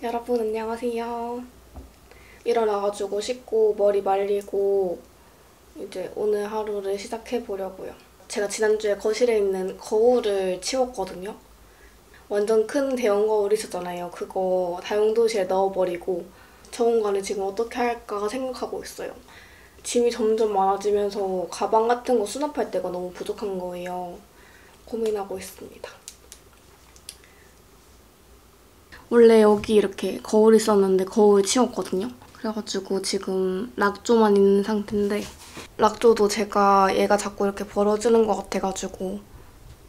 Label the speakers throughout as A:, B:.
A: 여러분 안녕하세요. 일어나가지고 씻고 머리 말리고 이제 오늘 하루를 시작해보려고요. 제가 지난주에 거실에 있는 거울을 치웠거든요. 완전 큰 대형 거울 있었잖아요. 그거 다용도실에 넣어버리고 저 공간을 지금 어떻게 할까 생각하고 있어요. 짐이 점점 많아지면서 가방 같은 거 수납할 데가 너무 부족한 거예요. 고민하고 있습니다. 원래 여기 이렇게 거울 있었는데 거울 치웠거든요. 그래가지고 지금 락조만 있는 상태인데 락조도 제가 얘가 자꾸 이렇게 벌어지는 것 같아가지고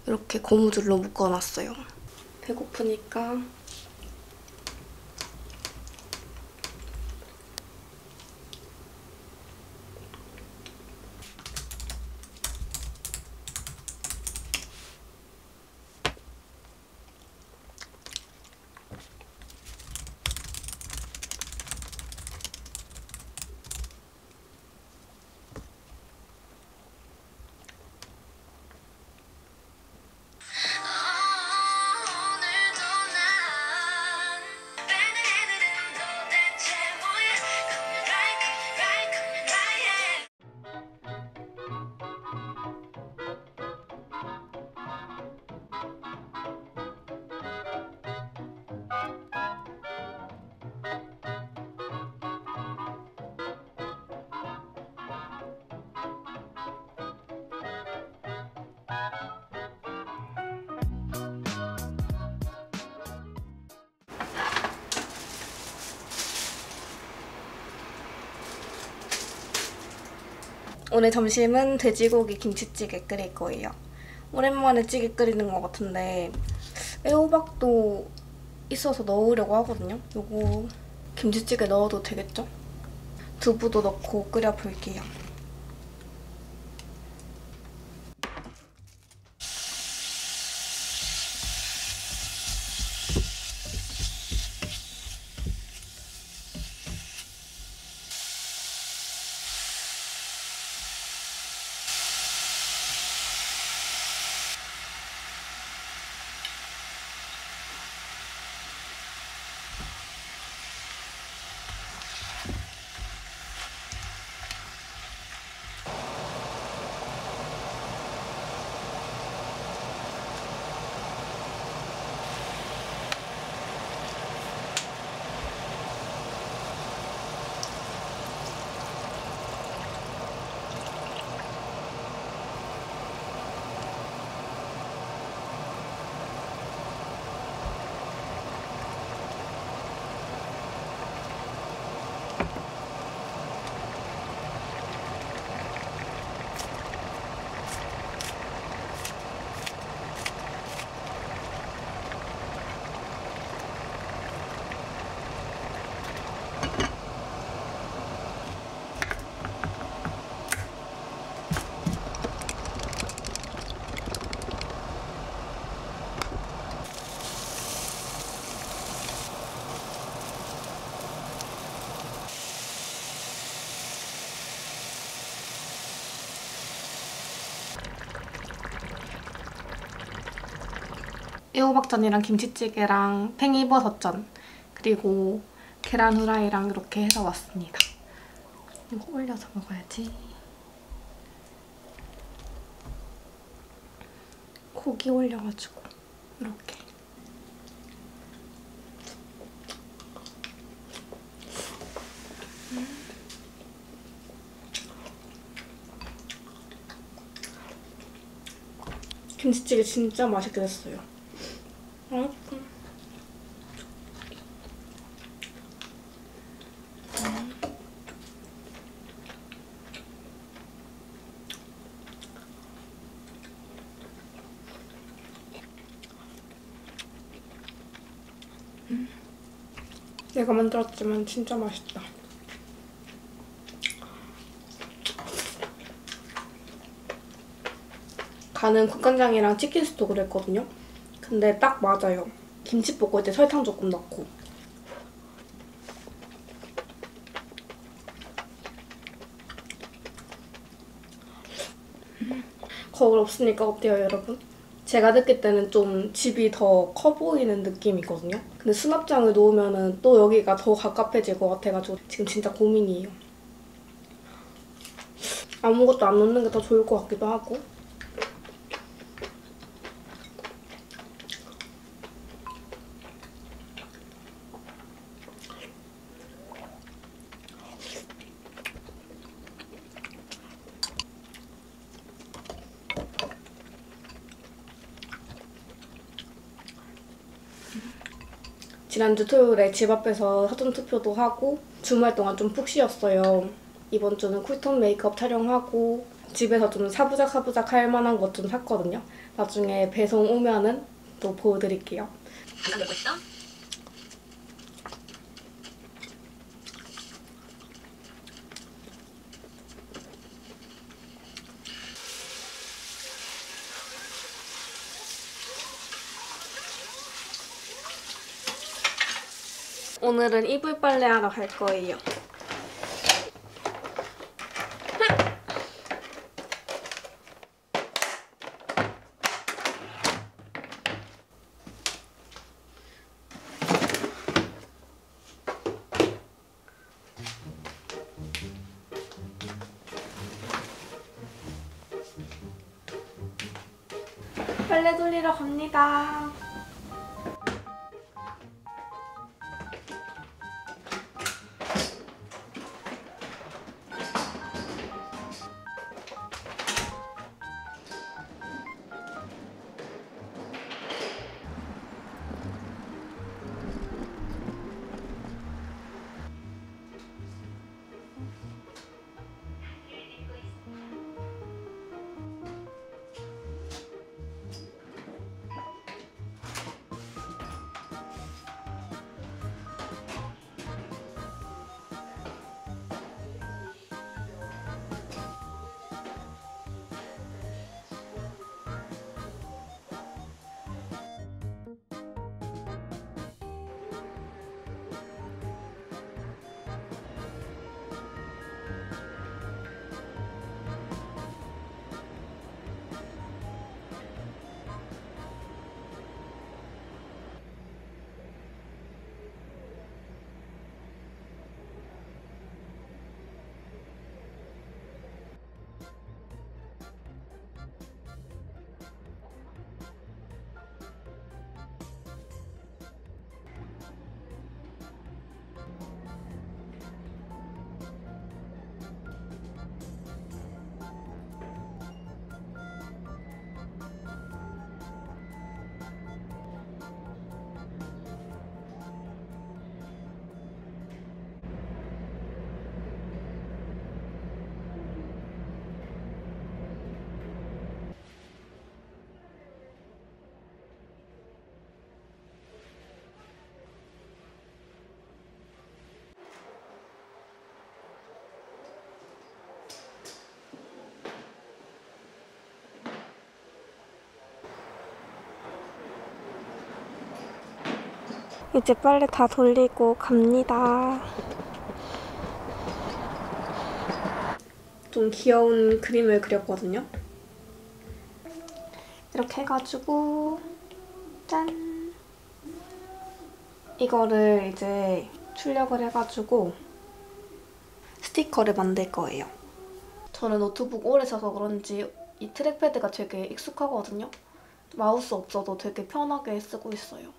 A: 이렇게 고무줄로 묶어놨어요. 배고프니까 오늘 점심은 돼지고기 김치찌개 끓일 거예요. 오랜만에 찌개 끓이는 것 같은데 애호박도 있어서 넣으려고 하거든요. 요거 김치찌개 넣어도 되겠죠? 두부도 넣고 끓여볼게요. 애호박전이랑 김치찌개랑 팽이버섯전 그리고 계란 후라이랑 이렇게 해서 왔습니다. 이거 올려서 먹어야지. 고기 올려가지고 이렇게. 김치찌개 진짜 맛있게 됐어요. 내가 만들었지만 진짜 맛있다. 간은 국간장이랑 치킨 스톡을 했거든요. 근데 딱 맞아요. 김치 볶을 때 설탕 조금 넣고. 거울 없으니까 어때요, 여러분? 제가 느낄 때는 좀 집이 더 커 보이는 느낌이거든요. 근데 수납장을 놓으면 또 여기가 더 갑갑해질 것 같아가지고 지금 진짜 고민이에요. 아무것도 안 넣는 게 더 좋을 것 같기도 하고. 지난주 토요일에 집 앞에서 사전투표도 하고 주말 동안 좀 푹 쉬었어요. 이번 주는 쿨톤 메이크업 촬영하고 집에서 좀 사부작사부작 할 만한 것 좀 샀거든요. 나중에 배송 오면은 또 보여드릴게요.
B: 잠깐 먹고 있어?
A: 오늘은 이불 빨래하러 갈 거예요. 빨래 돌리러 갑니다. 이제 빨래 다 돌리고 갑니다. 좀 귀여운 그림을 그렸거든요. 이렇게 해가지고 짠! 이거를 이제 출력을 해가지고 스티커를 만들 거예요. 저는 노트북 오래 써서 그런지 이 트랙패드가 되게 익숙하거든요. 마우스 없어도 되게 편하게 쓰고 있어요.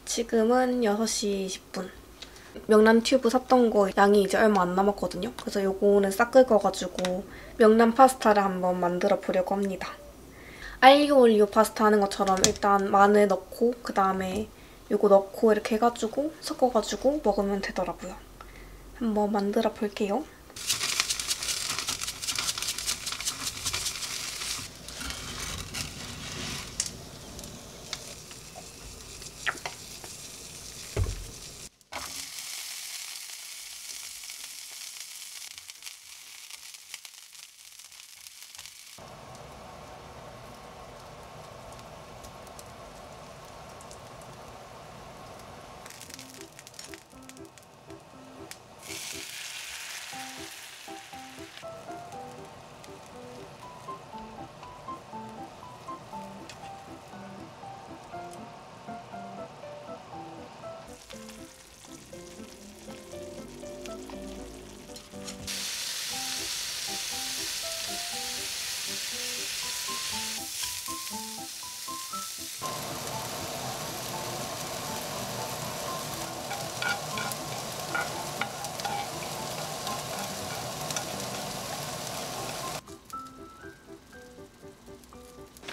A: 지금은 6시 20분. 명란 튜브 샀던 거 양이 이제 얼마 안 남았거든요. 그래서 요거는 싹 긁어가지고 명란 파스타를 한번 만들어 보려고 합니다. 알리오 올리오 파스타 하는 것처럼 일단 마늘 넣고 그 다음에 요거 넣고 이렇게 해가지고 섞어가지고 먹으면 되더라고요. 한번 만들어 볼게요.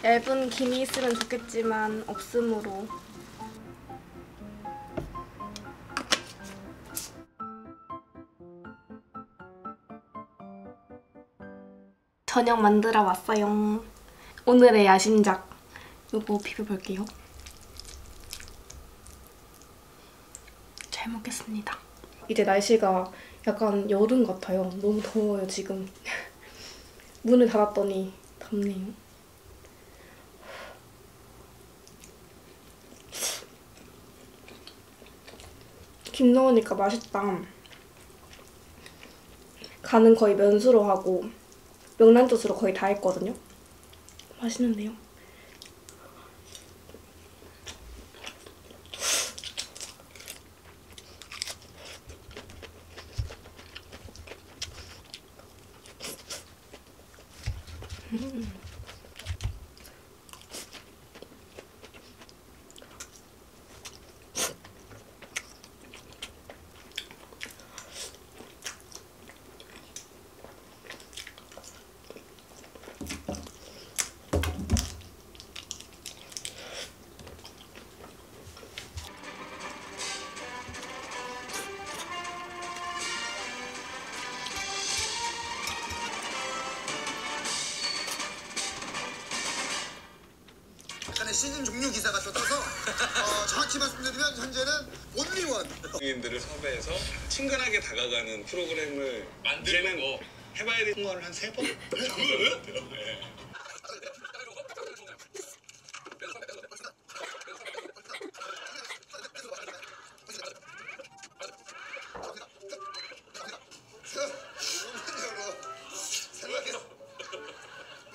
A: 얇은 김이 있으면 좋겠지만 없으므로. 저녁 만들어 왔어요. 오늘의 야심작. 요거 비벼볼게요. 잘 먹겠습니다. 이제 날씨가 약간 여름 같아요. 너무 더워요, 지금. 문을 닫았더니 덥네요. 김 넣으니까 맛있다. 간은 거의 면수로 하고 명란젓으로 거의 다 했거든요. 맛있는데요?
B: 시즌 종료 기사가 또 떠서 정확히 말씀드리면 현재는 온리원
C: 국민들을 섭외해서 친근하게 다가가는 프로그램을 만들면 해봐야 돼. 통화를 한 3번 정도요? 네.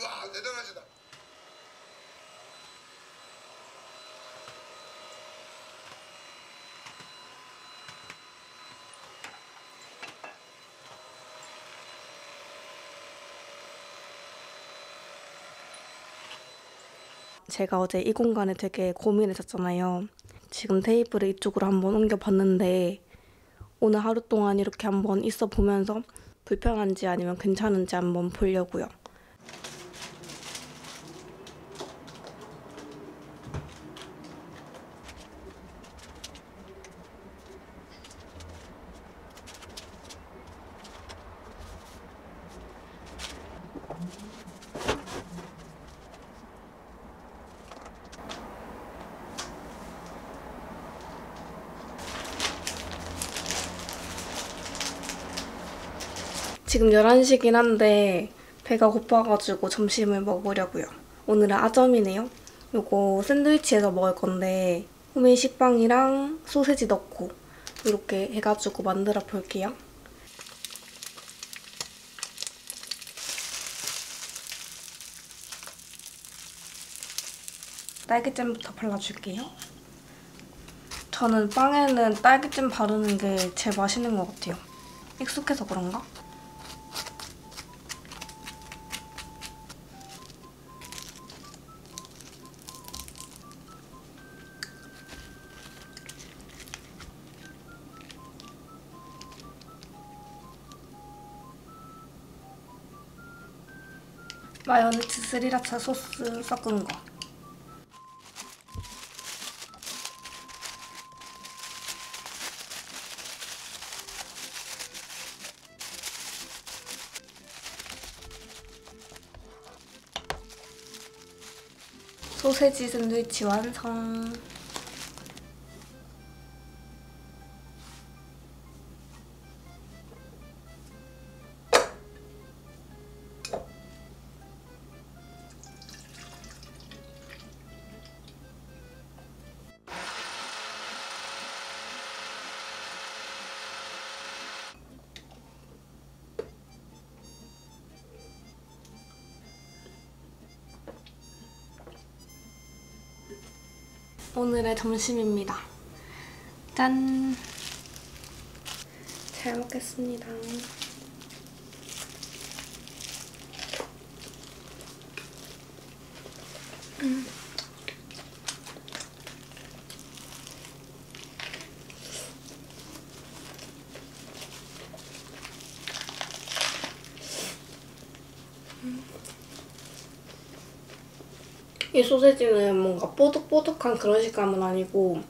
B: 와 대단하시다.
A: 제가 어제 이 공간에 되게 고민했었잖아요. 지금 테이블을 이쪽으로 한번 옮겨봤는데 오늘 하루 동안 이렇게 한번 있어 보면서 불편한지 아니면 괜찮은지 한번 보려고요. 지금 11시긴 한데 배가 고파가지고 점심을 먹으려고요. 오늘은 아점이네요. 요거 샌드위치에서 먹을 건데 호밀 식빵이랑 소세지 넣고 이렇게 해가지고 만들어 볼게요. 딸기잼부터 발라줄게요. 저는 빵에는 딸기잼 바르는 게 제일 맛있는 것 같아요. 익숙해서 그런가? 마요네즈 스리라차 소스 섞은 거. 소세지 샌드위치 완성. 오늘의 점심입니다. 짠! 잘 먹겠습니다. 이 소세지는 뭔가 뽀득뽀득한 그런 식감은 아니고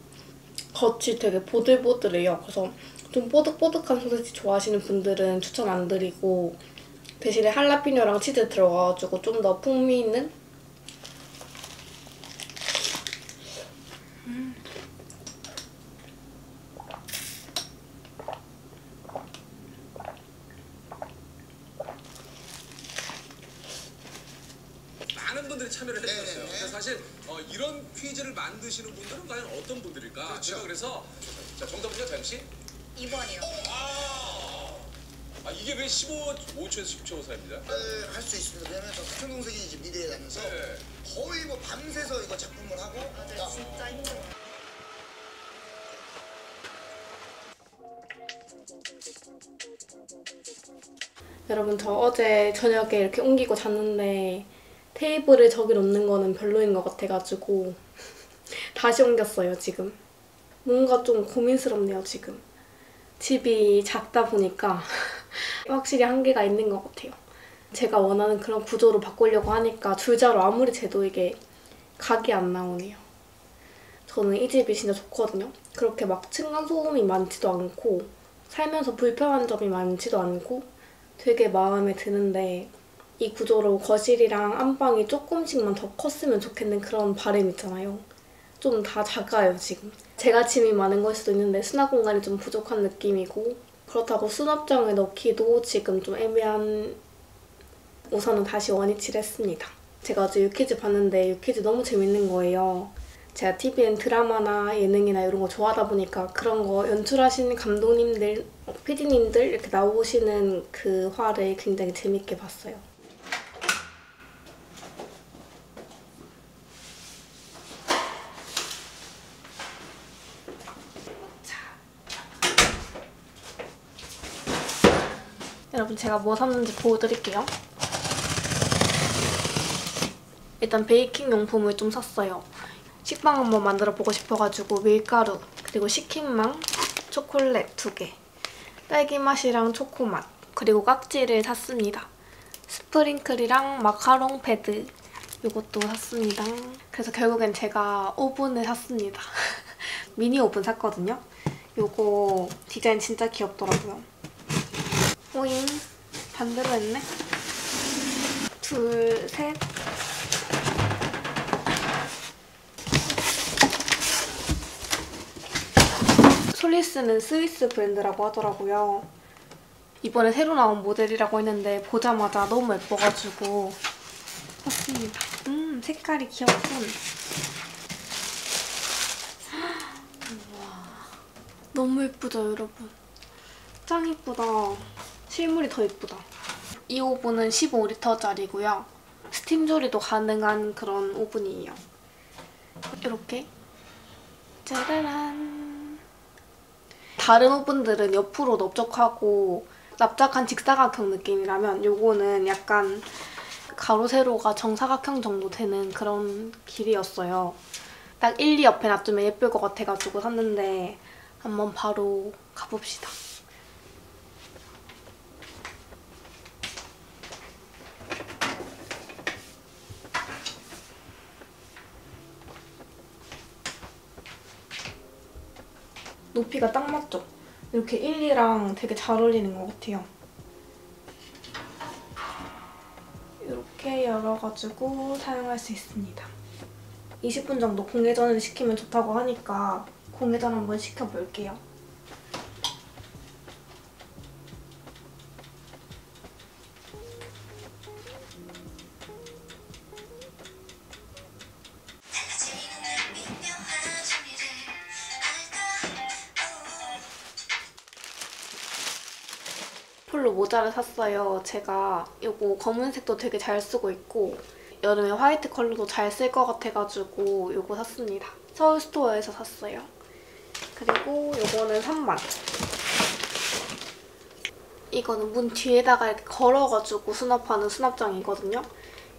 A: 겉이 되게 보들보들해요. 그래서 좀 뽀득뽀득한 소세지 좋아하시는 분들은 추천 안 드리고 대신에 할라피뇨랑 치즈 들어가가지고 좀 더 풍미 있는?
D: 많은 분들이 참여를 해주셨어요.
B: 네네네.
D: 근데 사실 이런 퀴즈를 만드시는 분들은 과연 어떤 분들일까?
B: 그렇죠.
D: 제가 그래서 자 정답은요, 자영 씨?
E: 2번이요.
D: 이게 왜 15초에서 10초 사이입니다?
B: 할 수 있습니다. 왜냐면 저 사촌 동생이 이제 미대에 다녀서
D: 네.
B: 거의 뭐 밤새서 이거 작품을 하고
E: 맞아요. 진짜 힘들어요.
A: 여러분 저 어제 저녁에 이렇게 옮기고 잤는데 테이블을 저기 놓는 거는 별로인 것 같아가지고 다시 옮겼어요 지금. 뭔가 좀 고민스럽네요 지금. 집이 작다 보니까 확실히 한계가 있는 것 같아요. 제가 원하는 그런 구조로 바꾸려고 하니까 줄자로 아무리 재도 이게 각이 안 나오네요. 저는 이 집이 진짜 좋거든요. 그렇게 막 층간소음이 많지도 않고 살면서 불편한 점이 많지도 않고 되게 마음에 드는데 이 구조로 거실이랑 안방이 조금씩만 더 컸으면 좋겠는 그런 바람 있잖아요. 좀 다 작아요 지금. 제가 짐이 많은 걸 수도 있는데 수납 공간이 좀 부족한 느낌이고 그렇다고 수납장을 넣기도 지금 좀 애매한. 우선은 다시 원위치를 했습니다. 제가 어제 유퀴즈 봤는데 유퀴즈 너무 재밌는 거예요. 제가 TVN 드라마나 예능이나 이런 거 좋아하다 보니까 그런 거 연출하시는 감독님들, PD님들 이렇게 나오시는 그 화를 굉장히 재밌게 봤어요. 여러분 제가 뭐 샀는지 보여드릴게요. 일단 베이킹 용품을 좀 샀어요. 식빵 한번 만들어보고 싶어가지고 밀가루, 그리고 식힌망, 초콜릿 2개, 딸기 맛이랑 초코맛, 그리고 깍지를 샀습니다. 스프링클이랑 마카롱 패드 이것도 샀습니다. 그래서 결국엔 제가 오븐을 샀습니다. 미니 오븐 샀거든요. 이거 디자인 진짜 귀엽더라고요. 오잉, 반대로 했네. 둘, 셋. 솔리스는 스위스 브랜드라고 하더라고요. 이번에 새로 나온 모델이라고 했는데 보자마자 너무 예뻐가지고 샀습니다. 색깔이 귀엽군. 우와, 너무 예쁘죠, 여러분? 짱 예쁘다. 실물이 더 예쁘다. 이 오븐은 15L짜리고요. 스팀 조리도 가능한 그런 오븐이에요. 이렇게 짜라란. 다른 오븐들은 옆으로 넓적하고 납작한 직사각형 느낌이라면 요거는 약간 가로 세로가 정사각형 정도 되는 그런 길이었어요. 딱 1, 2 옆에 놔두면 예쁠 것 같아가지고 샀는데 한번 바로 가봅시다. 높이가 딱 맞죠? 이렇게 1, 2랑 되게 잘 어울리는 것 같아요. 이렇게 열어가지고 사용할 수 있습니다. 20분 정도 공회전을 시키면 좋다고 하니까 공회전 한번 시켜볼게요. 폴로 모자를 샀어요. 제가 이거 검은색도 되게 잘 쓰고 있고 여름에 화이트 컬러도 잘 쓸 것 같아가지고 이거 샀습니다. 서울 스토어에서 샀어요. 그리고 이거는 3만. 이거는 문 뒤에다가 이렇게 걸어가지고 수납하는 수납장이거든요.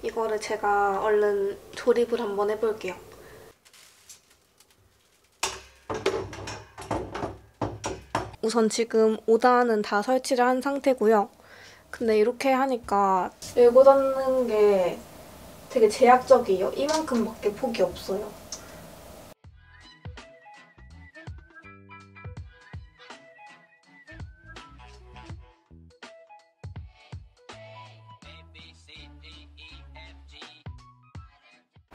A: 이거를 제가 얼른 조립을 한번 해볼게요. 우선 지금 5단은 다 설치를 한 상태고요. 근데 이렇게 하니까 열고 닫는 게 되게 제약적이에요. 이만큼밖에 폭이 없어요.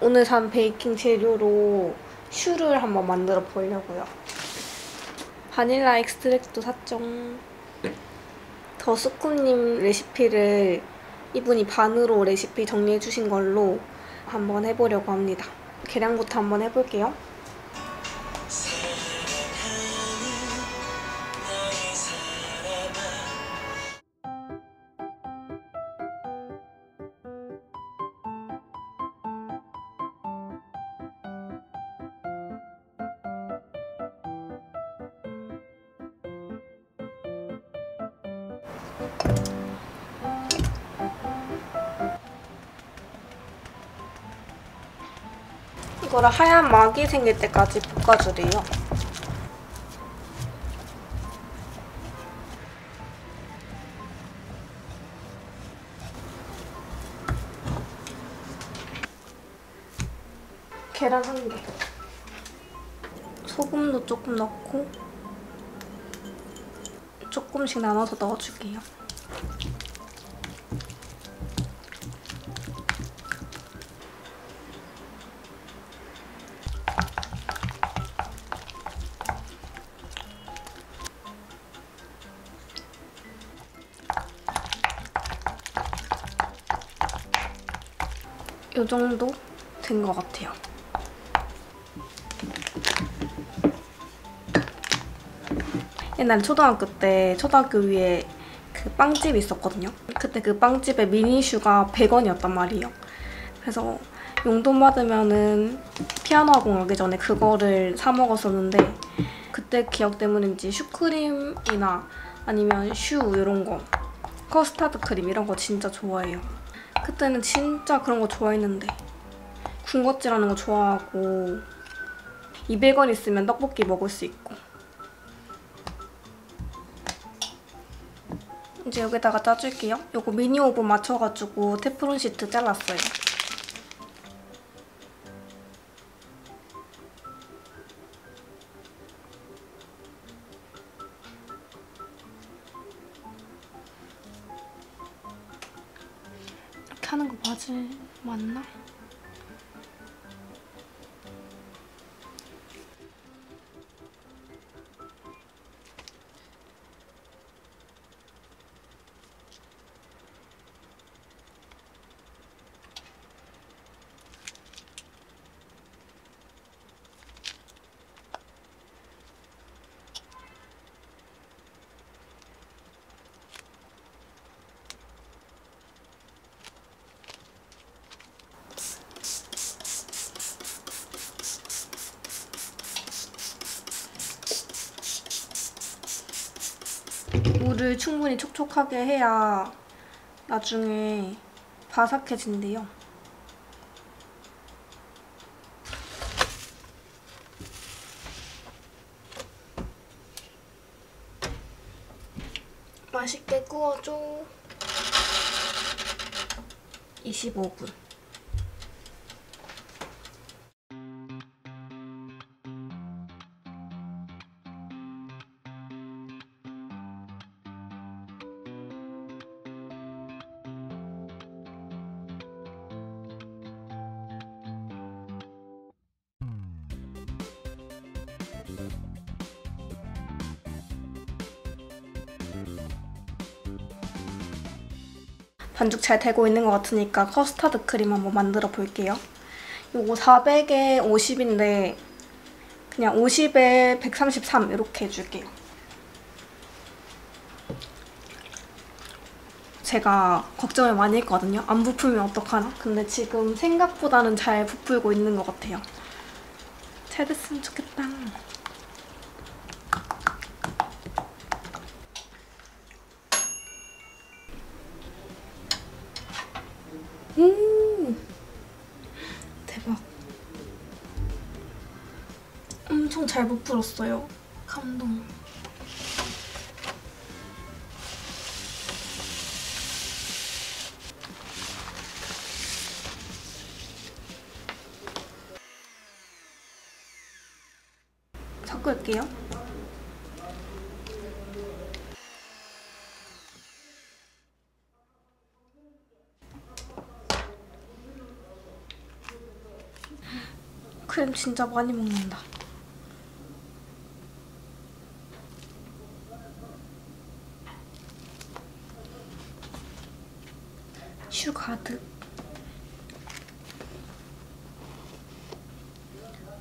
A: 오늘 산 베이킹 재료로 슈를 한번 만들어 보려고요. 바닐라 엑스트랙도 샀죠. 더 스쿱님 레시피를 이분이 반으로 레시피 정리해주신 걸로 한번 해보려고 합니다. 계량부터 한번 해볼게요. 이거를 하얀 막이 생길 때까지 볶아주래요. 계란 1개. 소금도 조금 넣고 조금씩 나눠서 넣어줄게요. 이 정도 된 것 같아요. 옛날에 초등학교 때 초등학교 위에 그 빵집이 있었거든요. 그때 그 빵집에 미니슈가 100원이었단 말이에요. 그래서 용돈 받으면은 피아노 학원 가기 전에 그거를 사 먹었었는데 그때 기억 때문인지 슈크림이나 아니면 슈 이런 거, 커스타드 크림 이런 거 진짜 좋아해요. 그때는 진짜 그런 거 좋아했는데 군것질하는 거 좋아하고 200원 있으면 떡볶이 먹을 수 있고. 이제 여기다가 짜줄게요. 요거 미니 오븐 맞춰가지고 테프론 시트 잘랐어요. 이렇게 하는 거 맞나? 물을 충분히 촉촉하게 해야 나중에 바삭해진대요. 맛있게 구워줘. 25분. 반죽 잘 되고 있는 것 같으니까 커스터드 크림 한번 만들어 볼게요. 요거 400에 50인데 그냥 50에 133 이렇게 해줄게요. 제가 걱정을 많이 했거든요. 안 부풀면 어떡하나? 근데 지금 생각보다는 잘 부풀고 있는 것 같아요. 잘 됐으면 좋겠다. 대박. 엄청 잘 부풀었어요. 감동. 섞을게요. 크림 진짜 많이 먹는다. 슈 가득.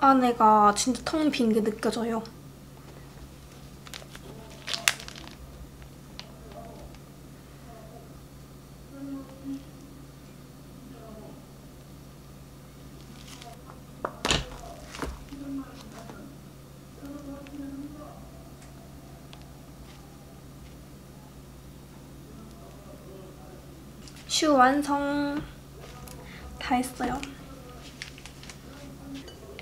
A: 안에가 진짜 텅 빈 게 느껴져요. 슈 완성! 다 했어요.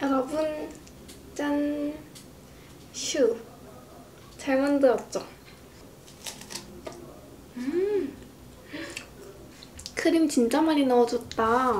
A: 여러분, 짠! 슈! 잘 만들었죠? 크림 진짜 많이 넣어줬다.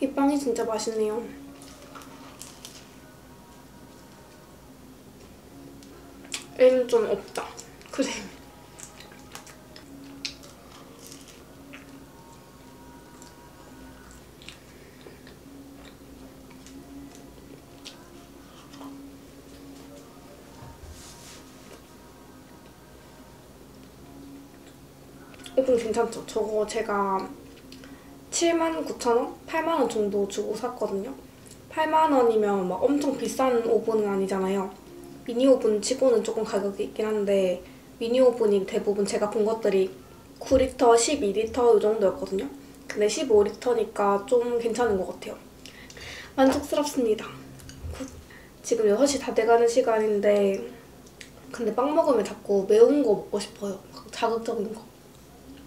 A: 이 빵이 진짜 맛있네요. 얘는 좀 없다. 크림. 좀 괜찮죠? 저거 제가 79,000원? 8만원 정도 주고 샀거든요. 8만원이면 막 엄청 비싼 오븐은 아니잖아요. 미니 오븐 치고는 조금 가격이 있긴 한데 미니 오븐이 대부분 제가 본 것들이 9리터, 12리터 이 정도였거든요. 근데 15리터니까 좀 괜찮은 것 같아요. 만족스럽습니다. 굿. 지금 6시 다 돼가는 시간인데 근데 빵 먹으면 자꾸 매운 거 먹고 싶어요. 자극적인 거.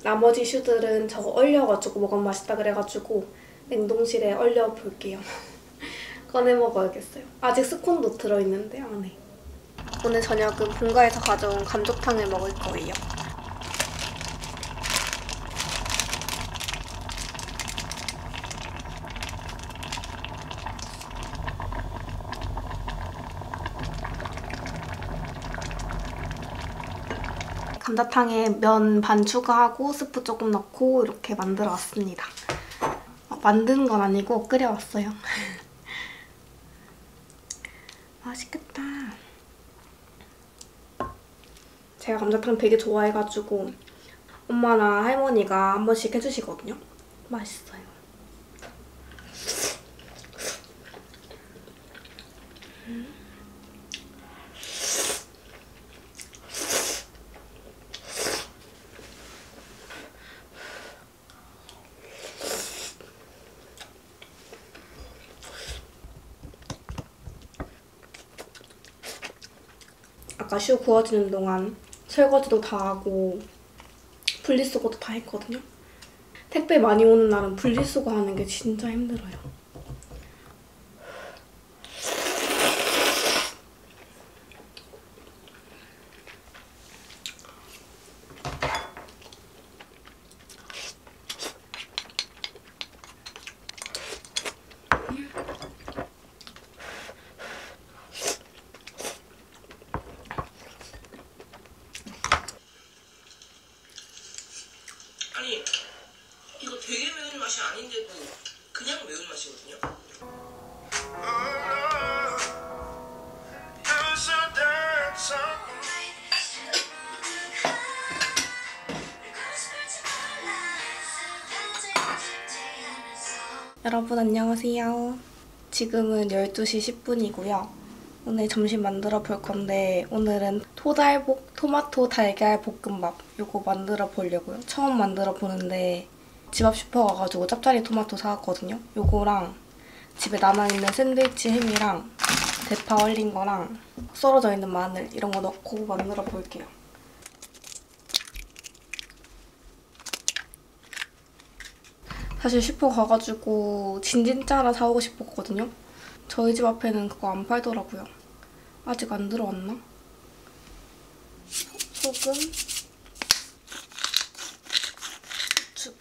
A: 나머지 슈들은 저거 얼려가지고 먹으면 맛있다 그래가지고 냉동실에 얼려볼게요. 꺼내 먹어야겠어요. 아직 스콘도 들어있는데 안에. 오늘 저녁은 본가에서 가져온 감자탕을 먹을 거예요. 감자탕에 면 반 추가하고 스프 조금 넣고 이렇게 만들어 왔습니다. 만드는 건 아니고 끓여왔어요. 맛있겠다. 제가 감자탕 되게 좋아해가지고 엄마나 할머니가 한 번씩 해주시거든요. 맛있어요. 아까 슈 구워지는 동안 설거지도 다 하고 분리수거도 다 했거든요. 택배 많이 오는 날은 분리수거 하는 게 진짜 힘들어요.
F: 아니 이거 되게 매운 맛이 아닌데도 그냥 매운 맛이거든요.
A: 여러분 안녕하세요. 지금은 12시 10분이고요. 오늘 점심 만들어 볼 건데 오늘은 토마토 달걀 볶음밥 이거 만들어 보려고요. 처음 만들어 보는데 집 앞 슈퍼 가가지고 짭짜리 토마토 사왔거든요. 요거랑 집에 남아있는 샌드위치 햄이랑 대파 얼린 거랑 썰어져 있는 마늘 이런 거 넣고 만들어 볼게요. 사실 슈퍼 가가지고 진짜라 사오고 싶었거든요. 저희 집 앞에는 그거 안 팔더라고요. 아직 안 들어왔나? 소금, 후추.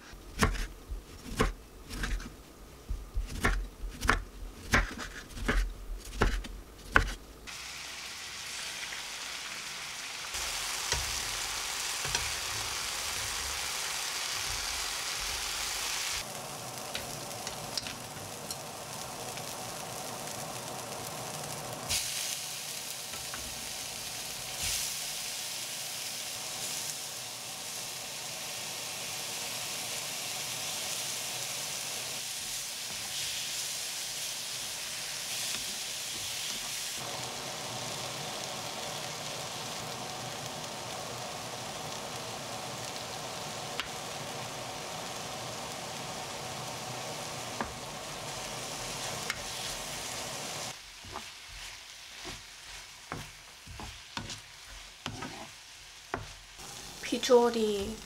A: 비주얼이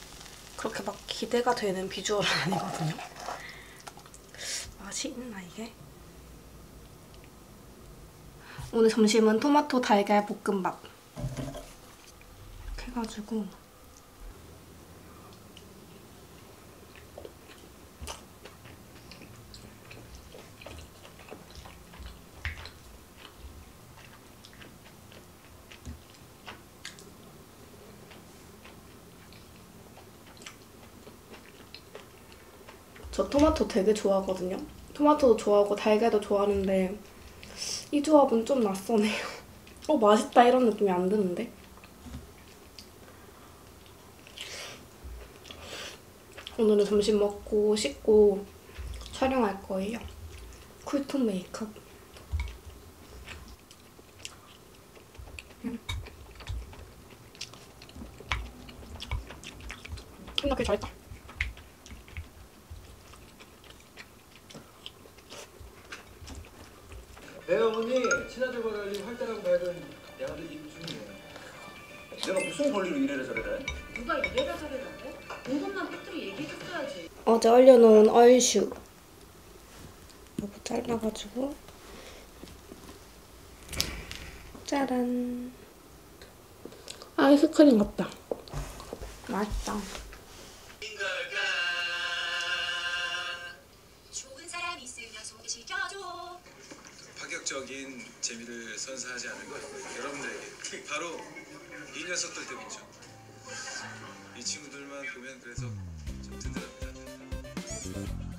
A: 그렇게 막 기대가 되는 비주얼은 아니거든요. 맛이 있나 이게? 오늘 점심은 토마토 달걀 볶음밥 이렇게 해가지고 저 토마토 되게 좋아하거든요. 토마토도 좋아하고 달걀도 좋아하는데 이 조합은 좀 낯서네요. 맛있다 이런 느낌이 안 드는데? 오늘은 점심 먹고 씻고 촬영할 거예요. 쿨톤 메이크업. 이렇게 잘했다.
G: 네 어머니 친아들과 달리 활달하고 밝은 내 아들 임준이에요.
B: 내가 무슨 권리로 이래라 저래라 해?
E: 누가 이래라 저래라 해? 공범만 팩트리 얘기해줬어야지.
A: 어제 얼려놓은 얼슈 이거 잘라가지고 짜란. 아이스크림 같다. 맛있다.
H: 좋은 사람 있으면 소개시켜줘.
C: 파격적인 재미를 선사하지 않은 것 여러분들에게 바로 이 녀석들 때문이죠. 이 친구들만 보면 그래서 좀 든든합니다.